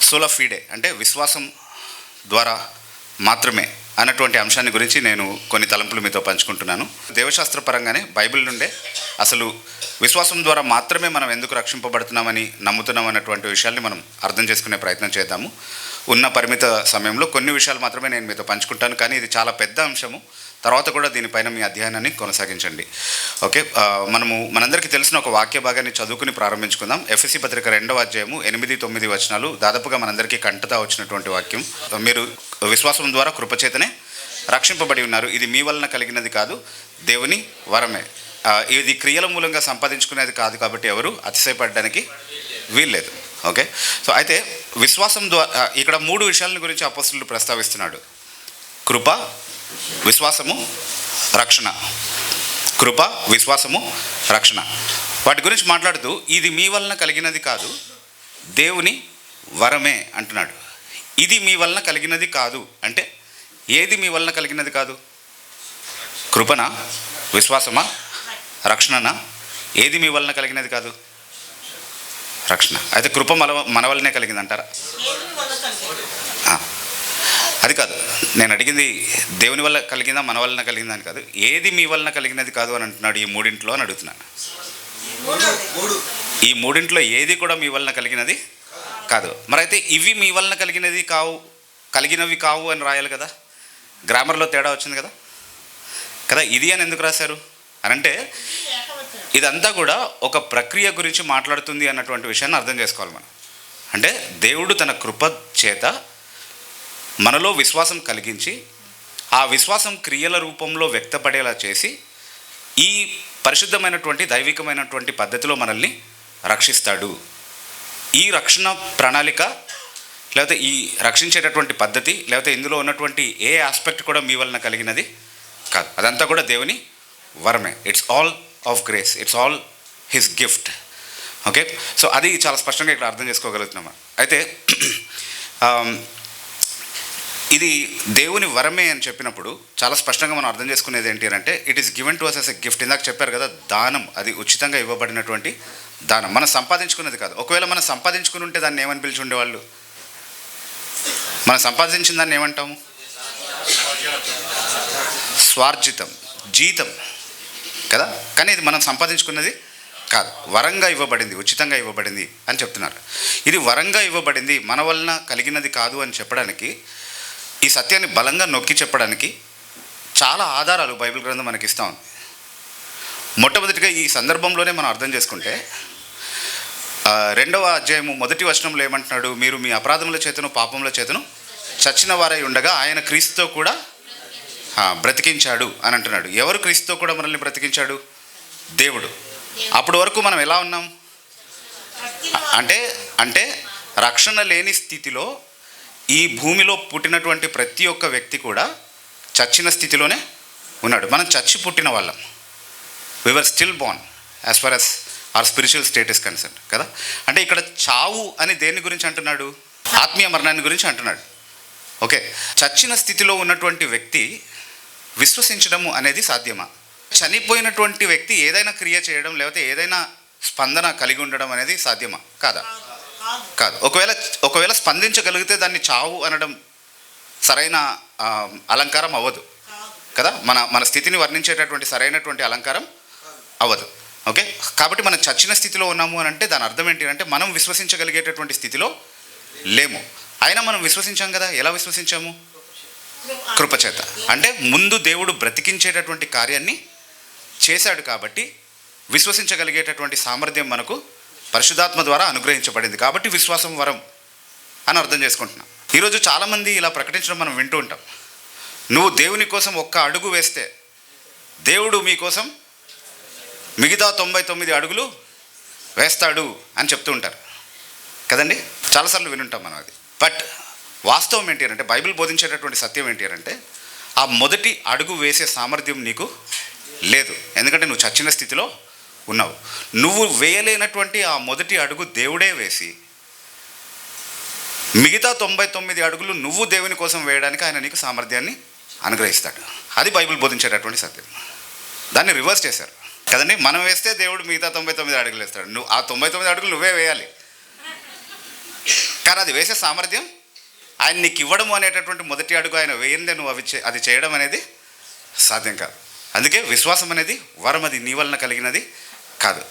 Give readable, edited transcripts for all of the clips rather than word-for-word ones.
సోలా ఫీడే అంటే విశ్వాసం ద్వారా మాత్రమే అన్నటువంటి అంశాన్ని గురించి నేను కొన్ని తలంపులు మీతో పంచుకుంటున్నాను. దేవశాస్త్రపరంగానే బైబిల్ నుండే అసలు విశ్వాసం ద్వారా మాత్రమే మనం ఎందుకు రక్షింపబడుతున్నామని నమ్ముతున్నాం అన్నటువంటి విషయాల్ని మనం అర్థం చేసుకునే ప్రయత్నం చేద్దాము. ఉన్న పరిమిత సమయంలో కొన్ని విషయాలు మాత్రమే నేను మీతో పంచుకుంటాను, కానీ ఇది చాలా పెద్ద అంశము. తర్వాత కూడా దీనిపైన మీ అధ్యయనాన్ని కొనసాగించండి. ఓకే, మనందరికీ తెలిసిన ఒక వాక్య భాగాన్ని చదువుకుని ప్రారంభించుకుందాం. ఎఫెసీ పత్రిక 2వ అధ్యాయము 8-9 వచనాలు దాదాపుగా మనందరికీ కంటతా వచ్చినటువంటి వాక్యం. మీరు విశ్వాసం ద్వారా కృపచేతనే రక్షింపబడి ఉన్నారు, ఇది మీ వలన కలిగినది కాదు, దేవుని వరమే, ఇది క్రియల మూలంగా సంపాదించుకునేది కాదు, కాబట్టి ఎవరు అతిశయపడడానికి వీల్లేదు. ఓకే, సో అయితే విశ్వాసం ద్వారా ఇక్కడ 3 విషయాల గురించి అపోస్తలుడు ప్రస్తావిస్తున్నాడు: కృప, విశ్వాసము, రక్షణ. కృప, విశ్వాసము, రక్షణ. వాటి గురించి మాట్లాడుతూ ఇది మీ వలన కలిగినది కాదు, దేవుని వరమే అంటున్నాడు. ఇది మీ వలన కలిగినది కాదు అంటే ఏది మీ వలన కలిగినది కాదు? కృపనా, విశ్వాసమా, రక్షణనా? ఏది మీ వలన కలిగినది కాదు? రక్షణ. అయితే కృప మన వల్లనే కలిగిందంటారా? అది కాదు, నేను అడిగింది దేవుని వల్ల కలిగిందా మన వలన కలిగిందా అని కాదు. ఏది మీ వలన కలిగినది కాదు అని అంటున్నాడు ఈ 3 అని అడుగుతున్నాను. ఈ 3 ఏది కూడా మీ వలన కలిగినది కాదు. మరైతే ఇవి మీ వలన కలిగినవి కావు అని రాయాలి కదా. గ్రామర్లో తేడా వచ్చింది కదా. ఇది అని ఎందుకు రాశారు అని అంటే ఇదంతా కూడా ఒక ప్రక్రియ గురించి మాట్లాడుతుంది అన్నటువంటి విషయాన్ని అర్థం చేసుకోవాలి మనం. అంటే దేవుడు తన కృప చేత మనలో విశ్వాసం కలిగించి ఆ విశ్వాసం క్రియల రూపంలో వ్యక్తపడేలా చేసి ఈ పరిశుద్ధమైనటువంటి దైవికమైనటువంటి పద్ధతిలో మనల్ని రక్షిస్తాడు. ఈ రక్షణ ప్రణాళిక లేకపోతే ఈ రక్షించేటటువంటి పద్ధతి లేకపోతే ఇందులో ఉన్నటువంటి ఏ ఆస్పెక్ట్ కూడా మీ వలన కలిగినది కాదు. అదంతా కూడా దేవుని వరమే. It's all of grace, it's all his gift. Okay, so అది చాలా స్పష్టంగా ఇక్కడ అర్థం చేసుకోగలుగుతున్నాం. అయితే ఇది దేవుని వరమే అని చెప్పినప్పుడు చాలా స్పష్టంగా మనం అర్థం చేసుకునేది ఏంటి అంటే it is given to us as a gift. ఇందాక చెప్పారు కదా, దానం. అది ఉచితంగా ఇవ్వబడినటువంటి దానం, మనం సంపాదించుకున్నది కాదు. ఒకవేళ మనం సంపాదించుకుని ఉంటే దాన్ని ఏమని పిలిచి ఉండేవాళ్ళు? మనం సంపాదించిన దాన్ని ఏమంటాము? స్వార్జితం, జీతం కదా. కానీ ఇది మనం సంపాదించుకున్నది కాదు, వరంగా ఇవ్వబడింది, ఉచితంగా ఇవ్వబడింది అని చెప్తున్నారు. ఇది వరంగా ఇవ్వబడింది, మన వలన కలిగినది కాదు అని చెప్పడానికి, ఈ సత్యాన్ని బలంగా నొక్కి చెప్పడానికి చాలా ఆధారాలు బైబిల్ గ్రంథం మనకి ఇస్తూ ఉంది. మొట్టమొదటిగా ఈ సందర్భంలోనే మనం అర్థం చేసుకుంటే 2వ అధ్యాయము 1వ వచనంలో ఏమంటున్నాడు? మీరు మీ అపరాధముల చేతను పాపముల చేతను చచ్చిన వారై ఉండగా ఆయన క్రీస్తుతో కూడా బ్రతికించాడు అని అంటున్నాడు. ఎవరు క్రీస్తుతో కూడా మనల్ని బ్రతికించాడు? దేవుడు. అప్పటి వరకు మనం ఎలా ఉన్నాం అంటే రక్షణ లేని స్థితిలో ఈ భూమిలో పుట్టినటువంటి ప్రతి ఒక్క వ్యక్తి కూడా చచ్చిన స్థితిలోనే ఉన్నాడు. మనం చచ్చి పుట్టిన వాళ్ళం. We were still born as far as our spiritual state is concern కదా. అంటే ఇక్కడ చావు అని దేని గురించి అంటున్నాడు? ఆత్మీయ మరణాన్ని గురించి అంటున్నాడు. ఓకే, చచ్చిన స్థితిలో ఉన్నటువంటి వ్యక్తి విశ్వసించడము అనేది సాధ్యమా? చనిపోయినటువంటి వ్యక్తి ఏదైనా క్రియ చేయడం లేకపోతే ఏదైనా స్పందన కలిగి ఉండడం అనేది సాధ్యమా? కాదా? కాదు. ఒకవేళ స్పందించగలిగితే దాన్ని చావు అనడం సరైన అలంకారం అవ్వదు కదా. మన స్థితిని వర్ణించేటటువంటి సరైనటువంటి అలంకారం అవ్వదు. ఓకే, కాబట్టి మనం చచ్చిన స్థితిలో ఉన్నాము అని అంటే దాని అర్థం ఏంటి అంటే మనం విశ్వసించగలిగేటటువంటి స్థితిలో లేము. అయినా మనం విశ్వసించాం కదా. ఎలా విశ్వసించాము? కృపచేత. అంటే ముందు దేవుడు బ్రతికించేటటువంటి కార్యాన్ని చేశాడు కాబట్టి విశ్వసించగలిగేటటువంటి సామర్థ్యం మనకు పరిశుద్ధాత్మ ద్వారా అనుగ్రహించబడింది కాబట్టి విశ్వాసం వరం అని అర్థం చేసుకుంటున్నాం. ఈరోజు చాలామంది ఇలా ప్రకటించడం మనం వింటూ ఉంటాం. నువ్వు దేవుని కోసం ఒక్క అడుగు వేస్తే దేవుడు మీకోసం మిగతా 99 అడుగులు వేస్తాడు అని చెప్తూ ఉంటారు కదండి. చాలాసార్లు వినుంటాం మనం అది. బట్ వాస్తవం ఏంటి అంటే బైబిల్ బోధించేటటువంటి సత్యం ఏంటి అంటే ఆ మొదటి అడుగు వేసే సామర్థ్యం నీకు లేదు. ఎందుకంటే నువ్వు చచ్చిన స్థితిలో ఉన్నావు. నువ్వు వేయలేనటువంటి ఆ మొదటి అడుగు దేవుడే వేసి మిగతా 99 అడుగులు నువ్వు దేవుని కోసం వేయడానికి ఆయన నీకు సామర్థ్యాన్ని అనుగ్రహిస్తాడు. అది బైబిల్ బోధించేటటువంటి సత్యం. దాన్ని రివర్స్ చేశారు కదండి. మనం వేస్తే దేవుడు మిగతా 99 అడుగులు వేస్తాడు. నువ్వు ఆ 99 అడుగులు నువ్వే వేయాలి. కానీ అది వేసే సామర్థ్యం ఆయన నీకు ఇవ్వడము అనేటటువంటి మొదటి అడుగు ఆయన వేయందే నువ్వు అది చేయడం అనేది సాధ్యం కాదు. అందుకే విశ్వాసం అనేది వరం, అది నీ వలన కలిగినది కాదు.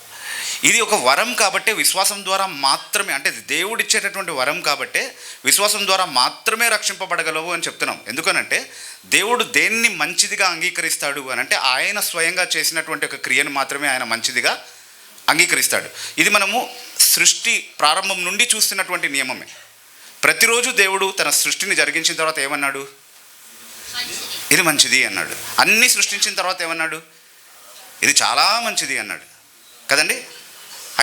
ఇది ఒక వరం కాబట్టే విశ్వాసం ద్వారా మాత్రమే, అంటే దేవుడిచ్చేటటువంటి వరం కాబట్టే విశ్వాసం ద్వారా మాత్రమే రక్షింపబడగలవు అని చెప్తున్నాం. ఎందుకనంటే దేవుడు దేన్ని మంచిదిగా అంగీకరిస్తాడు అని అంటే ఆయన స్వయంగా చేసినటువంటి ఒక క్రియను మాత్రమే ఆయన మంచిదిగా అంగీకరిస్తాడు. ఇది మనము సృష్టి ప్రారంభం నుండి చూస్తున్నటువంటి నియమమే. ప్రతిరోజు దేవుడు తన సృష్టిని జరిగించిన తర్వాత ఏమన్నాడు? ఇది మంచిది అన్నాడు. అన్నీ సృష్టించిన తర్వాత ఏమన్నాడు? ఇది చాలా మంచిది అన్నాడు కదండి.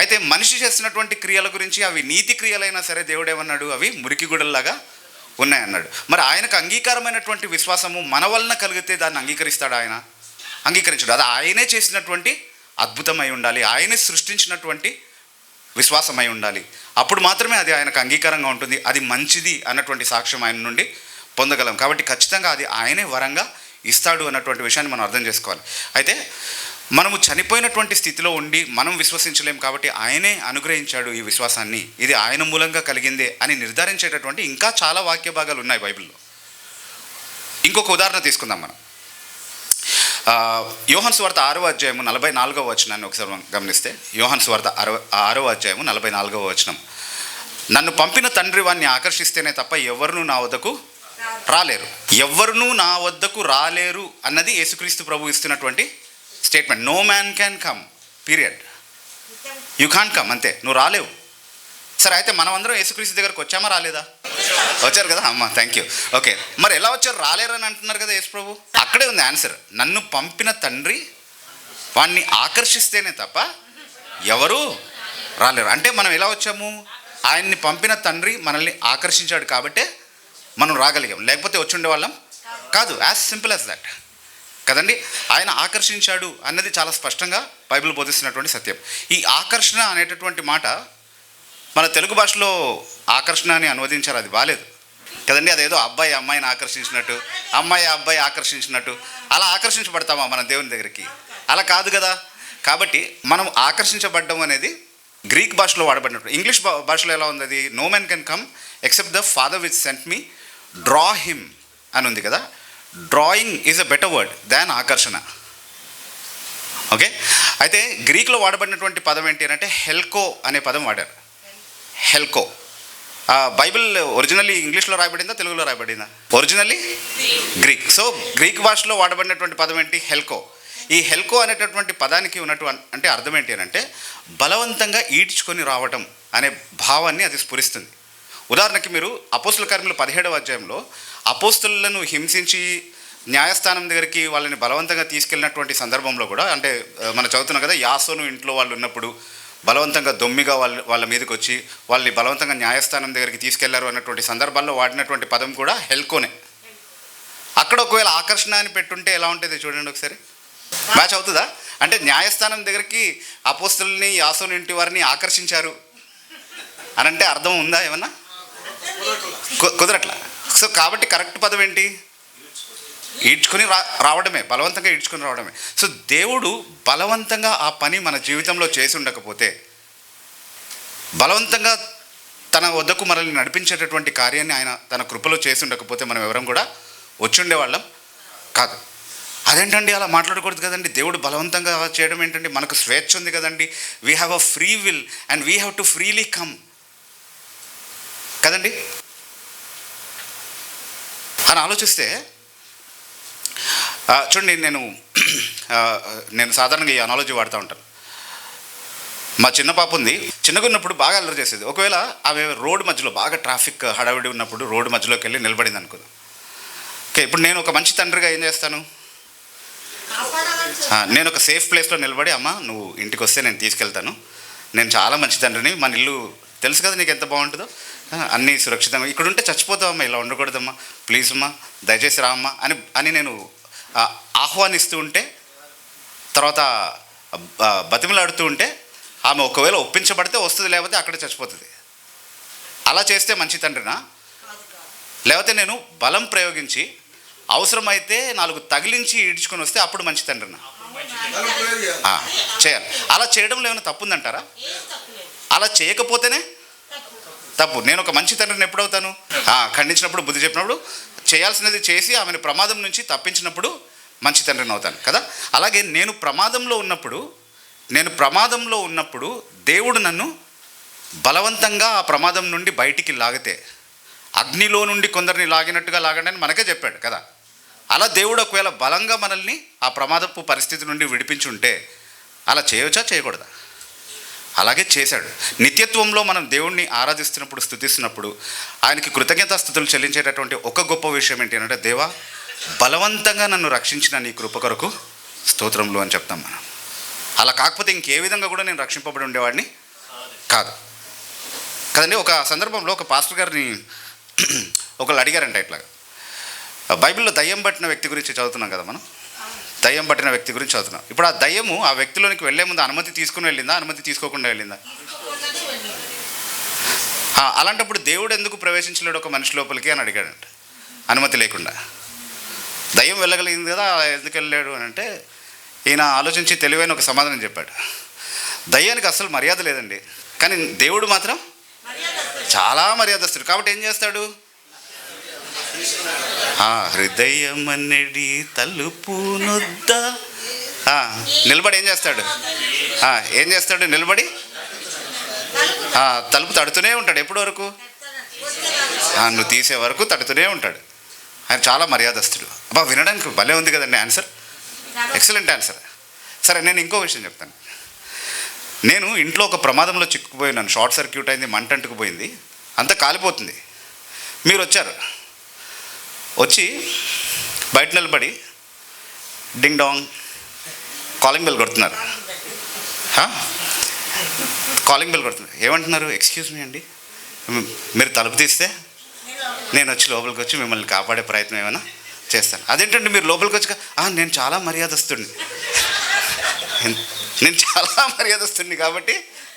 అయితే మనిషి చేస్తున్నటువంటి క్రియల గురించి, అవి నీతి క్రియలైనా సరే దేవుడు ఏమన్నాడు? అవి మురికి గుడల్లాగా ఉన్నాయన్నాడు. మరి ఆయనకు అంగీకారమైనటువంటి విశ్వాసము మన వలన కలిగితే దాన్ని అంగీకరిస్తాడు ఆయన? అంగీకరించడు. అది ఆయనే చేసినటువంటి అద్భుతమై ఉండాలి, ఆయనే సృష్టించినటువంటి విశ్వాసమై ఉండాలి. అప్పుడు మాత్రమే అది ఆయనకు అంగీకారంగా ఉంటుంది. అది మంచిది అన్నటువంటి సాక్ష్యం ఆయన నుండి పొందగలం. కాబట్టి ఖచ్చితంగా అది ఆయనే వరంగా ఇస్తాడు అన్నటువంటి విషయాన్ని మనం అర్థం చేసుకోవాలి. అయితే మనము చనిపోయినటువంటి స్థితిలో ఉండి మనం విశ్వసించలేము కాబట్టి ఆయనే అనుగ్రహించాడు ఈ విశ్వాసాన్ని, ఇది ఆయన మూలంగా కలిగిందే అని నిర్ధారించేటటువంటి ఇంకా చాలా వాక్య భాగాలు ఉన్నాయి బైబిల్లో. ఇంకొక ఉదాహరణ తీసుకుందాం మనం. యోహాను సువార్త 6వ అధ్యాయము 44వ వచనాన్ని ఒకసారి గమనిస్తే, యోహాను సువార్త 6వ అధ్యాయము 44వ వచనం, నన్ను పంపిన తండ్రి వారిని ఆకర్షిస్తేనే తప్ప ఎవరునూ నా వద్దకు రాలేరు. ఎవరునూ నా వద్దకు రాలేరు అన్నది యేసుక్రీస్తు ప్రభు ఇస్తున్నటువంటి statement. No man can come, period. You can't come, అంతే, నువ్వు రాలేవు. సరే, అయితే మనం అందరం యేసుక్రీస్తు దగ్గరకు వచ్చామా రాలేదా? వచ్చారు కదా అమ్మ, థ్యాంక్ యూ. ఓకే, మరి ఎలా వచ్చారు? రాలేరని అంటున్నారు కదా యేసు ప్రభు. అక్కడే ఉంది ఆన్సర్. నన్ను పంపిన తండ్రి వాణ్ణి ఆకర్షిస్తేనే తప్ప ఎవరు రాలేరు. అంటే మనం ఎలా వచ్చాము? ఆయన్ని పంపిన తండ్రి మనల్ని ఆకర్షించాడు కాబట్టే మనం రాగలిగాం, లేకపోతే వచ్చి ఉండేవాళ్ళం కాదు. యాజ్ సింపుల్ యాజ్ దట్ కదండి. ఆయన ఆకర్షించాడు అన్నది చాలా స్పష్టంగా బైబిల్ బోధిస్తున్నటువంటి సత్యం. ఈ ఆకర్షణ అనేటటువంటి మాట మన తెలుగు భాషలో ఆకర్షణ అని అనువదించారు, అది బాలేదు కదండి. అదేదో అబ్బాయి అమ్మాయిని ఆకర్షించినట్టు, అమ్మాయి అబ్బాయి ఆకర్షించినట్టు అలా ఆకర్షించబడతామా మన దేవుని దగ్గరికి? అలా కాదు కదా. కాబట్టి మనం ఆకర్షించబడ్డం అనేది గ్రీక్ భాషలో వాడబడినట్టు. ఇంగ్లీష్ భాషలో ఎలా ఉంది అది? No man can come except the father which sent me draw him అని ఉంది కదా. Drawing is a better word than ఆకర్షణ. ఓకే, అయితే గ్రీక్లో వాడబడినటువంటి పదం ఏంటి అని అంటే హెల్కో అనే పదం వాడారు. హెల్కో. బైబిల్ ఒరిజినల్లీ ఇంగ్లీష్లో రాయబడిందా, తెలుగులో రాయబడిందా? Originally Greek. సో గ్రీక్ భాషలో వాడబడినటువంటి పదం ఏంటి? హెల్కో. ఈ హెల్కో అనేటటువంటి పదానికి ఉన్నట్టు అంటే అర్థం ఏంటి అని అంటే బలవంతంగా ఈడ్చుకొని రావటం అనే భావాన్ని అది స్ఫురిస్తుంది. ఉదాహరణకి మీరు అపోస్తుల కార్యములు 17వ అధ్యాయంలో అపోస్తులను హింసించి న్యాయస్థానం దగ్గరికి వాళ్ళని బలవంతంగా తీసుకెళ్ళినటువంటి సందర్భంలో కూడా, అంటే మనం చదువుతున్నాం కదా, యాసోను ఇంట్లో వాళ్ళు ఉన్నప్పుడు బలవంతంగా దొమ్మిగా వాళ్ళ మీదకి వచ్చి వాళ్ళని బలవంతంగా న్యాయస్థానం దగ్గరికి తీసుకెళ్లారు అన్నటువంటి సందర్భాల్లో వాడినటువంటి పదం కూడా హెల్కోనే. అక్కడ ఒకవేళ ఆకర్షణ అని పెట్టుంటే ఎలా ఉంటుంది చూడండి ఒకసారి. మ్యాచ్ అవుతుందా? అంటే న్యాయస్థానం దగ్గరికి అపోస్తుల్ని యాసోను ఇంటి వారిని ఆకర్షించారు అని అంటే అర్థం ఉందా ఏమన్నా? కుదరట్లా. సో కాబట్టి కరెక్ట్ పదం ఏంటి? ఈడ్చుకొని రావడమే, బలవంతంగా ఈడ్చుకొని రావడమే. సో దేవుడు బలవంతంగా ఆ పని మన జీవితంలో చేసి ఉండకపోతే, బలవంతంగా తన వద్దకు మనల్ని నడిపించేటటువంటి కార్యాన్ని ఆయన తన కృపలో చేసి ఉండకపోతే మనం ఎవరం కూడా వచ్చి ఉండేవాళ్ళం కాదు. అదేంటండి అలా మాట్లాడకూడదు కదండి, దేవుడు బలవంతంగా చేయడం ఏంటండి, మనకు స్వేచ్ఛ ఉంది కదండి, we have a free will and we have to freely come కదండి అని ఆలోచిస్తే, చూడండి నేను సాధారణంగా ఈ అనాలజీ వాడుతూ ఉంటాను. మా చిన్న పాప ఉంది, చిన్నగా ఉన్నప్పుడు బాగా అల్లరి చేసేది. ఒకవేళ ఆమె రోడ్డు మధ్యలో బాగా ట్రాఫిక్ హడావిడి ఉన్నప్పుడు రోడ్డు మధ్యలోకి వెళ్ళి నిలబడింది అనుకుందాం. ఓకే, ఇప్పుడు నేను ఒక మంచి తండ్రిగా ఏం చేస్తాను? నేను ఒక సేఫ్ ప్లేస్లో నిలబడి, అమ్మ నువ్వు ఇంటికి వస్తే నేను తీసుకెళ్తాను, నేను చాలా మంచి తండ్రిని, మన ఇల్లు తెలుసు కదా నీకు ఎంత బాగుంటుందో, అన్నీ సురక్షితంగా, ఇక్కడ ఉంటే చచ్చిపోతావమ్మా, ఇలా ఉండకూడదమ్మా, ప్లీజ్ అమ్మా దయచేసి రామ్మా అని నేను ఆహ్వానిస్తూ ఉంటే, తర్వాత బతిమలాడుతూ ఉంటే, ఆమె ఒకవేళ ఒప్పించబడితే వస్తుంది, లేకపోతే అక్కడే చచ్చిపోతుంది. అలా చేస్తే మంచి తండ్రినా? లేకపోతే నేను బలం ప్రయోగించి అవసరమైతే 4 తగిలించి ఈడ్చుకొని వస్తే అప్పుడు మంచి తండ్రినా? చేయాలి. అలా చేయడంలో ఏమైనా తప్పుందంటారా? అలా చేయకపోతేనే తప్పు. నేను ఒక మంచి తండ్రిని ఎప్పుడవుతాను? ఖండించినప్పుడు, బుద్ధి చెప్పినప్పుడు, చేయాల్సినది చేసి ఆమెను ప్రమాదం నుంచి తప్పించినప్పుడు మంచి తండ్రిని అవుతాను కదా. అలాగే నేను ప్రమాదంలో ఉన్నప్పుడు దేవుడు నన్ను బలవంతంగా ఆ ప్రమాదం నుండి బయటికి లాగితే, అగ్నిలో నుండి కొందరిని లాగినట్టుగా లాగండి మనకే చెప్పాడు కదా. అలా దేవుడు ఒకవేళ బలంగా మనల్ని ఆ ప్రమాదపు పరిస్థితి నుండి విడిపించుంటే అలా చేయవచ్చా, చేయకూడదా? అలాగే చేశాడు. నిత్యత్వంలో మనం దేవుణ్ణి ఆరాధిస్తున్నప్పుడు, స్తుతిస్తున్నప్పుడు ఆయనకి కృతజ్ఞతాస్తుతులు చెల్లించేటటువంటి ఒక గొప్ప విషయం ఏంటి అంటే, దేవా బలవంతంగా నన్ను రక్షించిన నీ కృప కొరకు స్తోత్రములు అని చెప్తాం మనం. అలా కాకపోతే ఇంకే విధంగా కూడా నేను రక్షింపబడి ఉండేవాడిని కాదు కదండి. ఒక సందర్భంలో ఒక పాస్టర్ గారిని ఒకళ్ళు అడిగారంట ఇట్లా, బైబిల్లో దయ్యం పట్టిన వ్యక్తి గురించి చదువుతున్నాం కదా మనం. దయ్యం పట్టిన వ్యక్తి గురించి చదువుతున్నాం. ఇప్పుడు ఆ దయ్యము ఆ వ్యక్తిలోనికి వెళ్లే ముందు అనుమతి తీసుకుని వెళ్ళిందా, అనుమతి తీసుకోకుండా వెళ్ళిందా? అలాంటప్పుడు దేవుడు ఎందుకు ప్రవేశించలేడు ఒక మనిషి లోపలికి అని అడిగాడంట, అనుమతి లేకుండా. దయ్యం వెళ్ళగలిగింది కదా, ఎందుకు వెళ్ళాడు అని అంటే ఈయన ఆలోచించి తెలివైన ఒక సమాధానం చెప్పాడు. దయ్యానికి అసలు మర్యాద లేదండి, కానీ దేవుడు మాత్రం చాలా మర్యాదస్తుడు. కాబట్టి ఏం చేస్తాడు? హృదయం అనేది తలుపు నొద్ద నిలబడి ఏం చేస్తాడు? నిలబడి తలుపు తడుతూనే ఉంటాడు. ఎప్పటి వరకు? నువ్వు తీసే వరకు తడుతూనే ఉంటాడు. ఆయన చాలా మర్యాదస్తుడు. వినడానికి భలే ఉంది కదండి ఆన్సర్. Excellent answer. సరే, నేను ఇంకో విషయం చెప్తాను. నేను ఇంట్లో ఒక ప్రమాదంలో చిక్కుకుపోయినాను. షార్ట్ సర్క్యూట్ అయింది, మంట అంటుకుపోయింది, అంతా కాలిపోతుంది. మీరు వచ్చి బయట నిలబడి డింగ్ డాంగ్ కాలింగ్ బెల్ కొడుతున్నారు. కాలింగ్ బెల్ కొడుతున్నారు. ఏమంటున్నారు? ఎక్స్క్యూజ్ మీ అండి, మీరు తలుపు తీస్తే నేను వచ్చి లోపలికి వచ్చి మిమ్మల్ని కాపాడే ప్రయత్నం ఏమైనా చేస్తాను. అదేంటంటే మీరు లోపలికి వచ్చి నేను చాలా మర్యాదస్తుడిని, కాబట్టి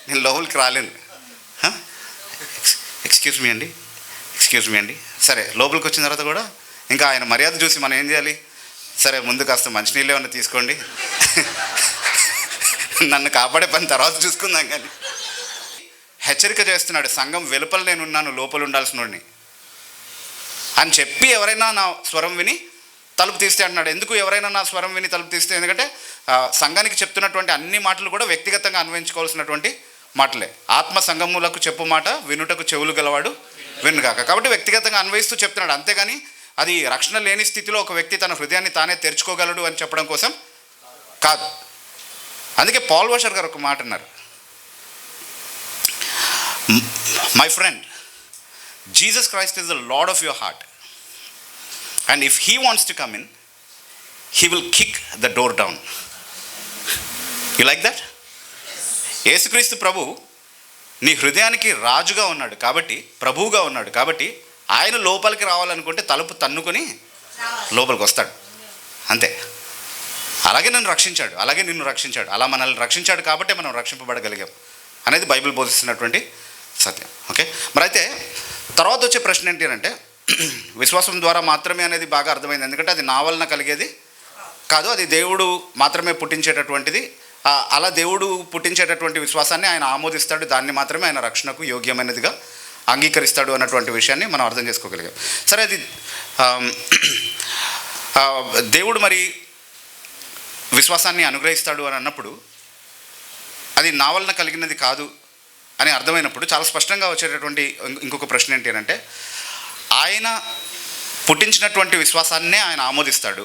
నేను లోపలికి రాలేను. ఎక్స్క్యూజ్ మీ అండి. సరే, లోపలికి వచ్చిన తర్వాత కూడా ఇంకా ఆయన మర్యాద చూసి మనం ఏం చేయాలి? సరే, ముందు కాస్త మంచినీళ్ళు ఏమన్నా తీసుకోండి, నన్ను కాపాడే పని తర్వాత చూసుకుందాం. కానీ హెచ్చరిక చేస్తున్నాడు, సంఘం వెలుపల నేనున్నాను, లోపల ఉండాల్సినోడిని అని చెప్పి ఎవరైనా నా స్వరం విని తలుపు తీస్తే అంటున్నాడు. ఎందుకు ఎవరైనా నా స్వరం విని తలుపు తీస్తే? ఎందుకంటే సంఘానికి చెప్తున్నటువంటి అన్ని మాటలు కూడా వ్యక్తిగతంగా అన్వయించుకోవాల్సినటువంటి మాటలే. ఆత్మ సంఘములకు చెప్పు మాట వినుటకు చెవులు గలవాడు వినుగాక. కాబట్టి వ్యక్తిగతంగా అన్వయిస్తూ చెప్తున్నాడు, అంతేగాని అది రక్షణ లేని స్థితిలో ఒక వ్యక్తి తన హృదయాన్ని తానే తెరుచుకోగలడు అని చెప్పడం కోసం కాదు. అందుకే పాల్ వాషర్ గారు ఒక మాట అన్నారు, my friend, Jesus Christ is the lord of your heart, and if he wants to come in, he will kick the door down. You like that? యేసుక్రీస్తు ప్రభు నీ హృదయానికి రాజుగా ఉన్నాడు కాబట్టి, ప్రభువుగా ఉన్నాడు కాబట్టి, ఆయన లోపలికి రావాలనుకుంటే తలుపు తన్నుకొని లోపలికి వస్తాడు, అంతే. అలాగే నన్ను రక్షించాడు, అలాగే నిన్ను రక్షించాడు, అలా మనల్ని రక్షించాడు కాబట్టి మనం రక్షింపబడగలిగాం అనేది బైబిల్ బోధిస్తున్నటువంటి సత్యం. ఓకే, మరి అయితే తర్వాత వచ్చే ప్రశ్న ఏంటి అంటే, విశ్వాసం ద్వారా మాత్రమే అనేది బాగా అర్థమైంది. ఎందుకంటే అది నా వలన కలిగేది కాదు, అది దేవుడు మాత్రమే పుట్టించేటటువంటిది. అలా దేవుడు పుట్టించేటటువంటి విశ్వాసాన్ని ఆయన ఆమోదిస్తాడు, దాన్ని మాత్రమే ఆయన రక్షణకు యోగ్యమైనదిగా అంగీకరిస్తాడు అన్నటువంటి విషయాన్ని మనం అర్థం చేసుకోగలిగాం. సరే, అది దేవుడు మరి విశ్వాసాన్ని అనుగ్రహిస్తాడు అని అన్నప్పుడు అది నా వలన కలిగినది కాదు అని అర్థమైనప్పుడు చాలా స్పష్టంగా వచ్చేటటువంటి ఇంకొక ప్రశ్న ఏంటి అంటే, ఆయన పుట్టించినటువంటి విశ్వాసాన్నే ఆయన ఆమోదిస్తాడు,